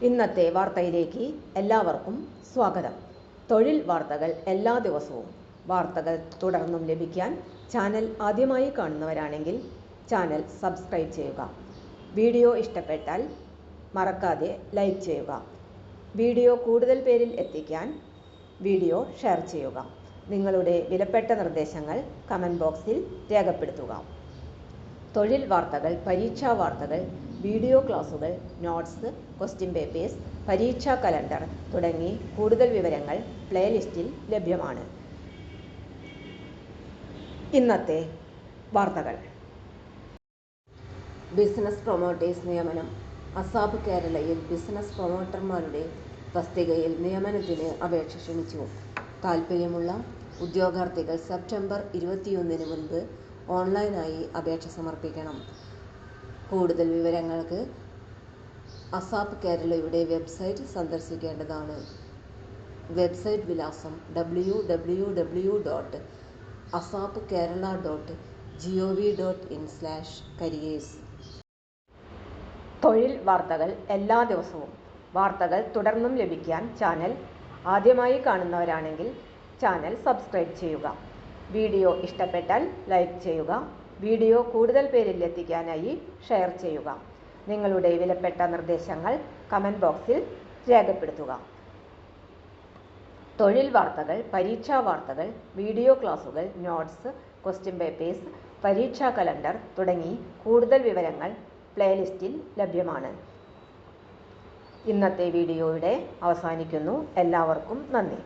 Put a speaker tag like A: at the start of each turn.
A: ഇന്നത്തെ വാർത്തയിലേക്ക് എല്ലാവർക്കും സ്വാഗതം. തൊഴിൽ വാർത്തകൾ എല്ലാ ദിവസവും വാർത്തകൾ തുടർന്നും ലഭിക്കാൻ ചാനൽ ആദ്യമായി കാണുന്നവരാണെങ്കിൽ ചാനൽ സബ്സ്ക്രൈബ് ചെയ്യുക. വീഡിയോ ഇഷ്ടപ്പെട്ടാൽ മറക്കാതെ ലൈക്ക് ചെയ്യുക. വീഡിയോ കൂടുതൽ പേരിൽ എത്തിക്കാൻ വീഡിയോ ഷെയർ ചെയ്യുക. നിങ്ങളുടെ വിലപ്പെട്ട നിർദ്ദേശങ്ങൾ കമൻറ്റ് ബോക്സിൽ രേഖപ്പെടുത്തുക. തൊഴിൽ വാർത്തകൾ, പരീക്ഷാ വാർത്തകൾ, വീഡിയോ ക്ലാസുകൾ, നോട്ട്സ്, ക്വസ്റ്റ്യൻ പേപ്പേഴ്സ്, പരീക്ഷാ കലണ്ടർ തുടങ്ങി കൂടുതൽ വിവരങ്ങൾ പ്ലേലിസ്റ്റിൽ ലഭ്യമാണ്. ഇന്നത്തെ വാർത്തകൾ. ബിസിനസ് പ്രൊമോട്ടേഴ്സ് നിയമനം. അസാപ് കേരളയിൽ ബിസിനസ് പ്രൊമോട്ടർമാരുടെ തസ്തികയിൽ നിയമനത്തിന് അപേക്ഷ ക്ഷണിച്ചു. താൽപ്പര്യമുള്ള ഉദ്യോഗാർത്ഥികൾ സെപ്റ്റംബർ 21 മുൻപ് ഓൺലൈനായി അപേക്ഷ സമർപ്പിക്കണം. കൂടുതൽ വിവരങ്ങൾക്ക് അസാപ് കേരളയുടെ വെബ്സൈറ്റ് സന്ദർശിക്കേണ്ടതാണ്. വെബ്സൈറ്റ് വിലാസം www.asapkerala.gov.in/careers. തൊഴിൽ വാർത്തകൾ എല്ലാ ദിവസവും വാർത്തകൾ തുടർന്നും ലഭിക്കാൻ ചാനൽ ആദ്യമായി കാണുന്നവരാണെങ്കിൽ ചാനൽ സബ്സ്ക്രൈബ് ചെയ്യുക. വീഡിയോ ഇഷ്ടപ്പെട്ടാൽ ലൈക്ക് ചെയ്യുക. വീഡിയോ കൂടുതൽ പേരിൽ എത്തിക്കാനായി ഷെയർ ചെയ്യുക. നിങ്ങളുടെ വിലപ്പെട്ട നിർദ്ദേശങ്ങൾ കമൻറ്റ് ബോക്സിൽ രേഖപ്പെടുത്തുക. തൊഴിൽ വാർത്തകൾ, പരീക്ഷാ വാർത്തകൾ, വീഡിയോ ക്ലാസുകൾ, നോട്ട്സ്, ക്വസ്റ്റ്യൻ പേപ്പേഴ്സ്, പരീക്ഷാ കലണ്ടർ തുടങ്ങി കൂടുതൽ വിവരങ്ങൾ പ്ലേലിസ്റ്റിൽ ലഭ്യമാണ്. ഇന്നത്തെ വീഡിയോയുടെ അവസാനിക്കുന്നു. എല്ലാവർക്കും നന്ദി.